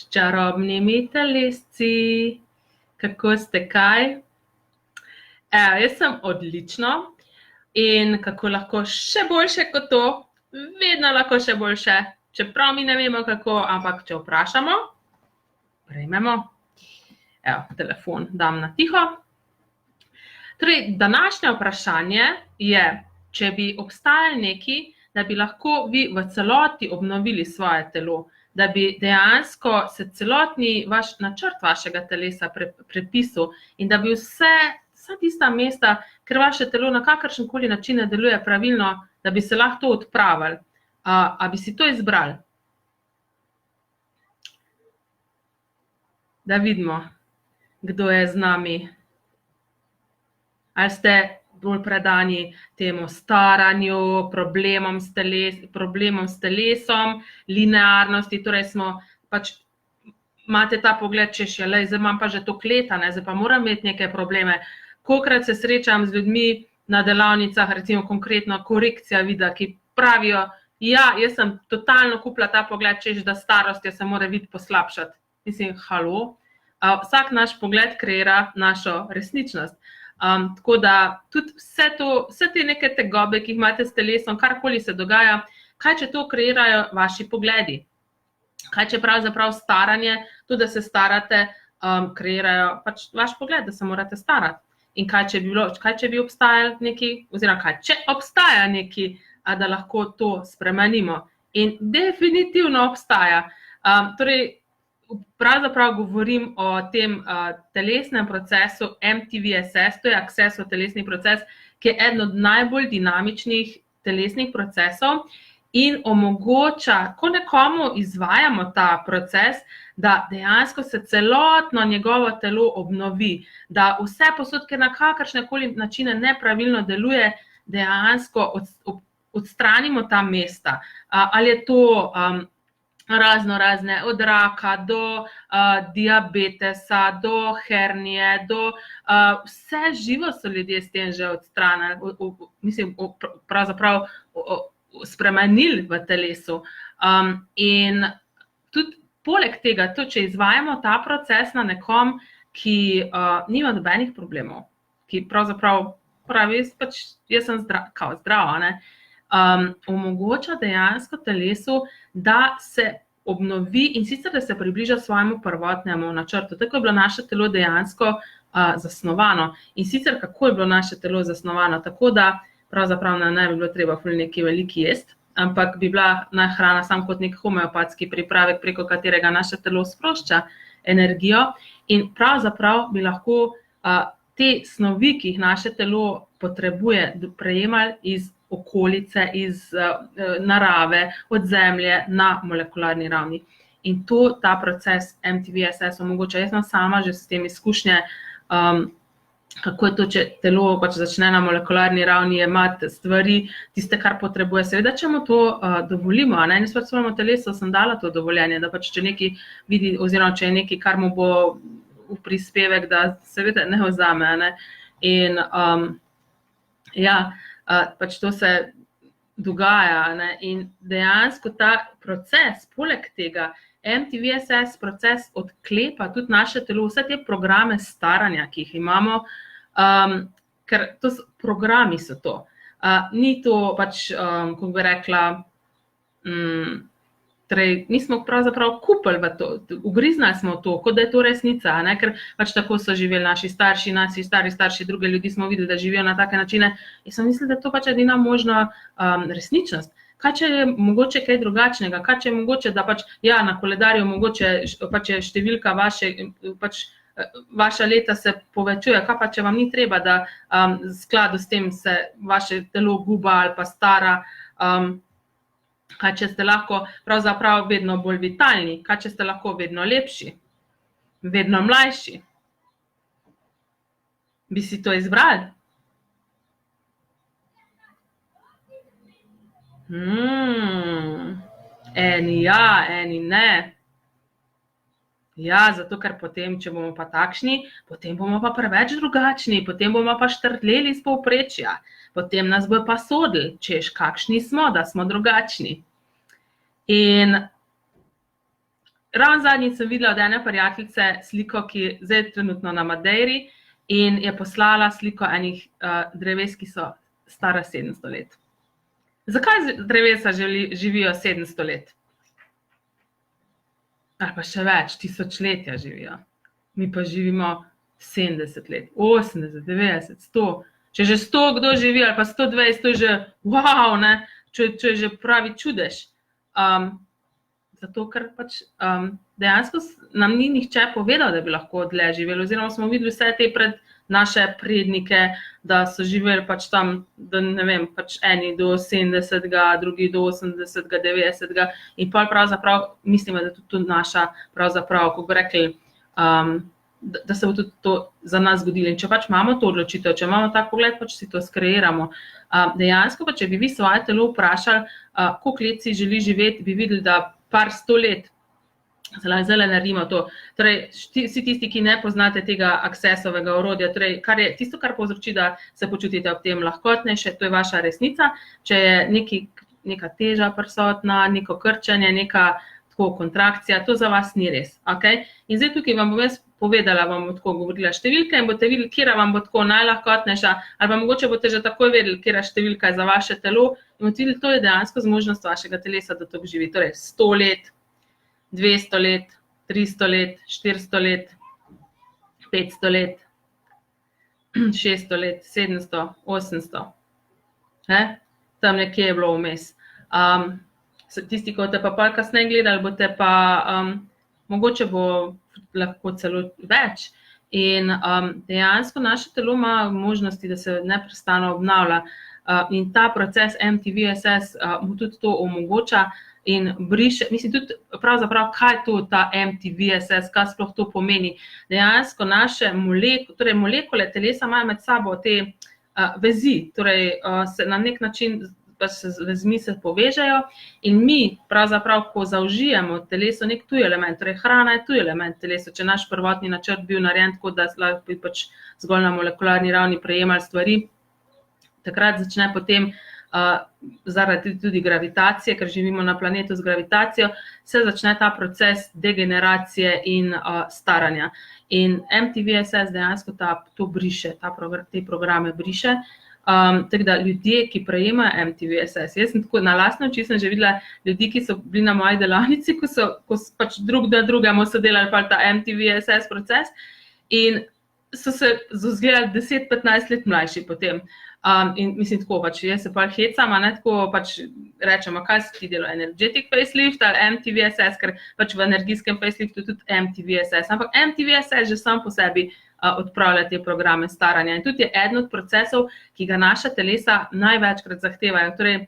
s čarobnimi telesci. Kako ste, kaj? Jaz sem odlično in kako lahko še boljše kot to, vedno lahko še boljše, čeprav mi ne vemo kako, ampak če vprašamo, prejmemo. Evo, telefon dam na tiho. Torej, današnje vprašanje je, če bi obstajal neki, da bi lahko vi v celoti obnovili svoje telo, da bi dejansko se celotni načrt vašega telesa prepisal in da bi vsa tista mesta, ker vaše telo na kakršenkoli način ne deluje pravilno, da bi se lahko to odpravili. A bi si to izbrali? Da vidimo, kdo je z nami. Ali ste bolj predani temu staranju, problemom s telesom, linearnosti, torej imate ta pogled, češ je, zdaj imam pa že toliko leta, zdaj pa moram imeti neke probleme. Kolikrat se srečam z ljudmi na delavnicah, recimo konkretno korekcija vida, ki pravijo, ja, jaz sem totalno kupila ta pogled, češ, da starostjo se mora vid poslabšati. Mislim, halo, vsak naš pogled kreira našo resničnost. Tako da tudi vse te neke tegobe, ki jih imate s telesom, karkoli se dogaja, kaj če to kreirajo vaši pogledi? Kaj če pravzaprav staranje, tudi da se starate, kreirajo pač vaš pogled, da se morate starati? In kaj če bi obstajal neki, oziroma kaj če obstaja neki, da lahko to spremenimo? In definitivno obstaja. Torej, pravzaprav govorim o tem telesnem procesu MTVSS, to je Accessor telesni proces, ki je eden od najbolj dinamičnih telesnih procesov in omogoča, ko nekomu izvajamo ta proces, da dejansko se celotno njegovo telo obnovi, da vse posod, ker na kakršnekoli načine nepravilno deluje, dejansko odstranimo ta mesta. Ali je to razne, od raka do diabetesa, do hernije, do vse živo so ljudje s tem že odstranili, mislim, pravzaprav spremenili v telesu. In tudi poleg tega, to, če izvajamo ta proces na nekom, ki nima nobenih problemov, ki pravzaprav pravi, jaz sem zdrava, omogoča dejansko telesu, da se obnovi in sicer, da se približa svojemu prvotnemu načrtu. Tako je bilo naše telo dejansko zasnovano. In sicer, kako je bilo naše telo zasnovano? Tako da pravzaprav ne bi bilo treba neki veliki jesti, ampak bi bila hrana sam kot nek homeopatski pripravek, preko katerega naše telo sprošča energijo. In pravzaprav bi lahko te snovi, ki jih naše telo potrebuje, prejemali iz okolice, iz narave, od zemlje na molekularni ravni. In ta proces MTVSS omogoča. Jaz sem sama že s tem izkušnje, kako je to, če telo začne na molekularni ravni jemati stvari, tiste, kar potrebuje. Seveda, če mu to dovolimo, jaz svojemu telesu sem dala to dovoljenje, da če nekaj vidi, oziroma če je nekaj, kar mu bo v prispevek, da seveda ne vzame. In to se dogaja. In dejansko ta proces, poleg tega, MTVSS proces odklepa tudi naše telo, vse te programe staranja, ki jih imamo, ker programi so to. Ni to, kako bi rekla, nismo pravzaprav kupili v to, ugriznali smo v to, kot da je to resnica, ker tako so živeli naši starši, naši starši, druge ljudi smo videli, da živijo na take načine. In sem mislila, da je to edina možna resničnost. Kaj če je mogoče kaj drugačnega? Kaj če je mogoče, da na koledarju mogoče je številka vaša leta se povečuje, kaj pa če vam ni treba, da v skladu s tem se vaše telo guba ali pa stara, kaj če ste lahko pravzaprav vedno bolj vitalni, kaj če ste lahko vedno lepši, vedno mlajši. Bi si to izbrali? Eni ja, eni ne. Ja, zato ker potem, če bomo pa takšni, potem bomo pa preveč drugačni, potem bomo pa štrleli iz povprečja, potem nas bo pa sodili, češ kakšni smo, da smo drugačni. In ravno zadnjič sem videla od ene prijateljice sliko, ki je zdaj trenutno na Madeiri in je poslala sliko enih dreves, ki so stara 700 let. Zakaj drevesa živijo 700 let? Ali pa še več, tisočletja živijo. Mi pa živimo 70 let, 80, 90, 100. Če že 100 kdo živi, ali pa 120, to je že wow, ne? Če je že pravi čudež. Zato, ker pač dejansko nam ni nihče povedal, da bi lahko dlje živeli, oziroma smo videli vse te pred naše prednike, da so živeli pač tam, da ne vem, pač eni do 70, drugi do 80, 90 in pa pravzaprav mislimo, da tudi naša pravzaprav, kako bi rekli, da se bo tudi to za nas zgodilo. In če pač imamo to odločitev, če imamo tak pogled, pač si to skreiramo. Dejansko pa, če bi vi svoje telo vprašali, koliko let si želi živeti, bi videli, da par 100 let, zdaj naredimo to. Torej, vsi tisti, ki ne poznate tega Accessovega orodja, torej, tisto, kar povzroči, da se počutite ob tem lahkotnejše, to je vaša resnica. Če je neka teža prisotna, neko krčenje, neka kontrakcija, to za vas ni res. Okay? In zdaj tukaj vam bom jaz povedala, vam bom tako govorila številke in boste videli, kjera vam bo tako najlahkotnejša, ali pa mogoče boste že takoj vedeli, kjera številka je za vaše telo in boste videli, to je dejansko zmožnost vašega telesa, da to živi. Torej 100 let, 200 let, 300 let, 400 let, 500 let, 600 let, 700, 800. Tam nekje je bilo vmes. Tisti, ko boste pa kasneje gledali, boste pa, mogoče bo lahko celo več. In dejansko naše telo ima možnosti, da se neprestano obnavlja. In ta proces MTVSS mu tudi to omogoča in briše, mislim tudi pravzaprav, kaj je to ta MTVSS, kaj sploh to pomeni. Dejansko naše molekule telesa imajo med sabo te vezi, torej se na nek način vezmi se povežejo in mi pravzaprav, ko zaužijemo telesu nek tuj element, torej hrana je tuj element telesu, če naš prvotni načrt bil narejen tako, da bi pač zgolj na molekularni ravni prejemali stvari, takrat začne potem zaradi tudi gravitacije, ker živimo na planetu z gravitacijo, se začne ta proces degeneracije in staranja. In MTVSS dejansko to briše, te programe briše. Tako da ljudje, ki prejemajo MTVSS, jaz sem tako na lastne oči sem že videla ljudi, ki so bili na moji delavnici, ko so pač drug na drugemu so delali pa ta MTVSS proces in so se izgledali 10-15 let mlajši potem. In mislim tako, pač jaz se pa hecam, tako pač rečemo, kaj si ti delal, energetic facelift ali MTVSS, ker pač v energijskem faceliftu tudi MTVSS, ampak MTVSS že sam po sebi odpravlja te programe staranja. In tudi je eden od procesov, ki ga naša telesa največkrat zahtevajo. Torej,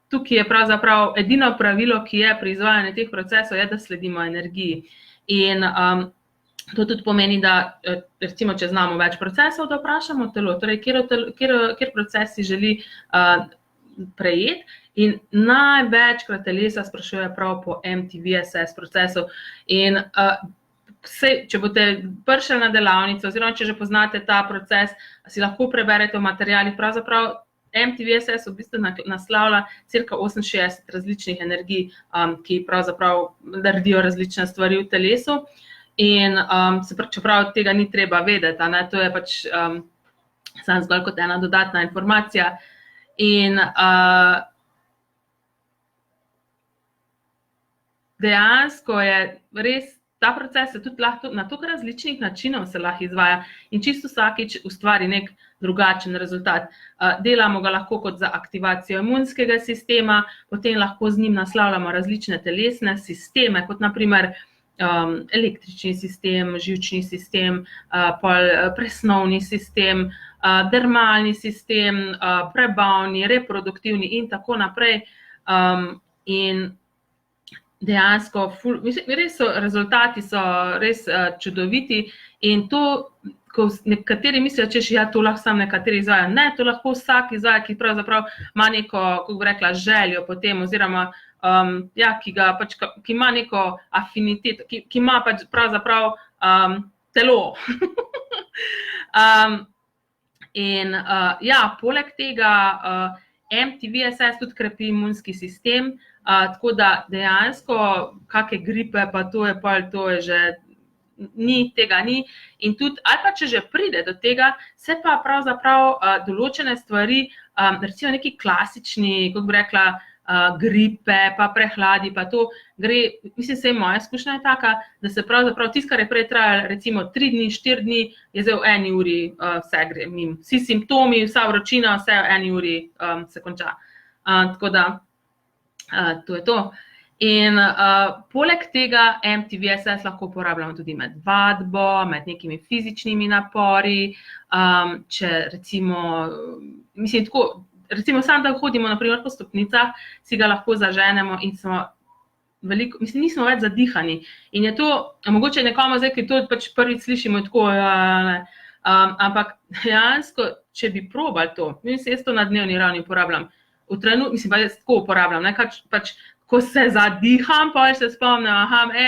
tukaj je pravzaprav edino pravilo, ki je pri izvajanju teh procesov, je, da sledimo energiji. In to tudi pomeni, da recimo, če znamo več procesov, da vprašamo telo, torej, kjer proces si želi prejeti. In največkrat telesa sprašuje prav po MTVSS procesu. In če boste prišli na delavnico, oziroma če že poznate ta proces, si lahko preberete v materialih, pravzaprav MTVSS v bistvu naslavlja cirka 68 različnih energij, ki pravzaprav naredijo različne stvari v telesu. In čeprav tega ni treba vedeti, to je pač samo zgolj kot ena dodatna informacija. In dejansko je res, ta proces se tudi lahko na toliko različnih načinov se lahko izvaja in čisto vsakič ustvari nek drugačen rezultat. Delamo ga lahko kot za aktivacijo imunskega sistema, potem lahko z njim naslavljamo različne telesne sisteme, kot naprimer električni sistem, živčni sistem, presnovni sistem, dermalni sistem, prebavni, reproduktivni in tako naprej. In dejansko, rezultati so res čudoviti in to, ko nekateri mislijo, češ, to lahko samo nekateri izvajajo. Ne, to lahko vsak izvaja, ki pravzaprav ima neko, kako bi rekla, željo potem, oziroma ki ima neko afinitet, ki ima pač pravzaprav telo. In poleg tega MTVSS tudi krepi imunski sistem, tako da dejansko kakšne gripe, pa to je že ni, tega ni. In tudi, ali pa če že pride do tega, se pa pravzaprav določene stvari, recimo neki klasični, kako bi rekla, gripe, pa prehladi, pa to gre, mislim, se moja izkušnja je taka, da se pravzaprav tisto, kar je prej trajalo recimo 3 dni, 4 dni, je zdaj v 1 uri vse gre mimo. Vsi simptomi, vsa vročina, vse v 1 uri se konča. Tako da, to je to. In poleg tega MTVSS lahko uporabljamo tudi med vadbo, med nekimi fizičnimi napori, če recimo, mislim tako, recimo sam, da hodimo naprimer po stopnicah, si ga lahko zaženemo in smo veliko, mislim, nismo več zadihani. In je to, mogoče nekomu zdaj, ki to pač prvič slišimo, tako, ampak dejansko, če bi probali to, mislim, jaz to na dnevni ravni uporabljam, mislim, pa jaz tako uporabljam, ne, pač, ko se zadiham, pa se spomnim,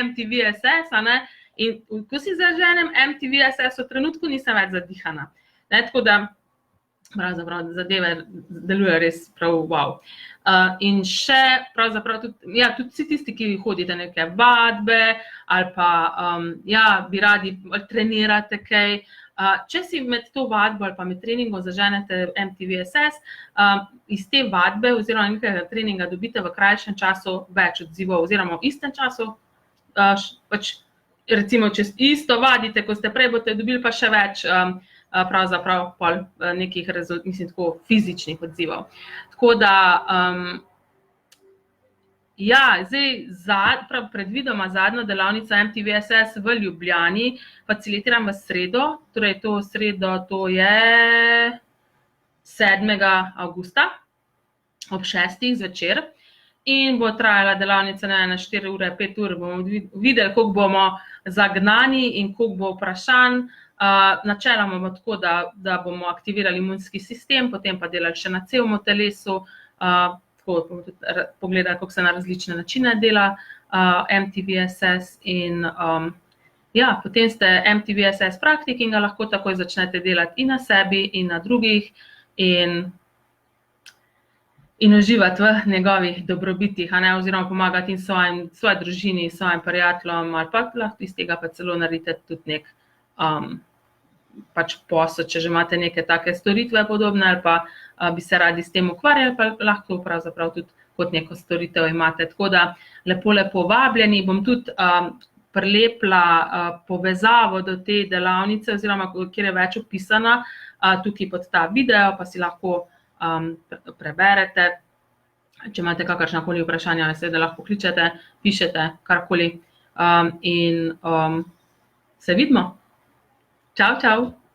MTVSS, ne, in ko si zaženem MTVSS, v trenutku nisem več zadihana. Ne, tako da, pravzaprav zadeve delujejo res prav wow. In še pravzaprav tudi, ja, tudi vsi tisti, ki hodite neke vadbe ali pa bi radi trenirate kaj, če si med to vadbo ali pa med treningom zaženete MTVSS, iz te vadbe oziroma nekega treninga dobite v krajšem času več odzivov oziroma v istem času, pač recimo, če isto vadite, ko ste prej, boste dobili pa še več pravzaprav pol nekih mislim, tako fizičnih odzivov. Tako da, ja, zdaj predvidoma zadnjo delavnico MTVSS v Ljubljani facilitiram v sredo, torej to sredo, to je 7. avgusta ob 6. zvečer in bo trajala delavnica na 4 ure, 5 ur, bomo videli, koliko bomo zagnani in koliko bo vprašanj. Načeloma bo tako, da bomo aktivirali imunski sistem, potem pa delali še na celem telesu, tako bomo tudi pogledali, kako se na različne načine dela MTVSS in ja, potem ste MTVSS praktik in ga lahko takoj začnete delati in na sebi in na drugih in uživati v njegovih dobrobitih, oziroma pomagati in svoji družini, svojim prijateljem ali pa lahko iz tega pa celo naredite tudi nek pač posel, če že imate neke take storitve podobne ali pa bi se radi s tem ukvarjali, pa lahko pravzaprav tudi kot neko storitev imate. Tako da lepo vabljeni, bom tudi prilepila povezavo do te delavnice oziroma kjer je več opisana, tukaj pod ta video, pa si lahko preberete. Če imate kakršnakoli vprašanja, seveda lahko kličete, pišete, karkoli in se vidimo. Čau, čau.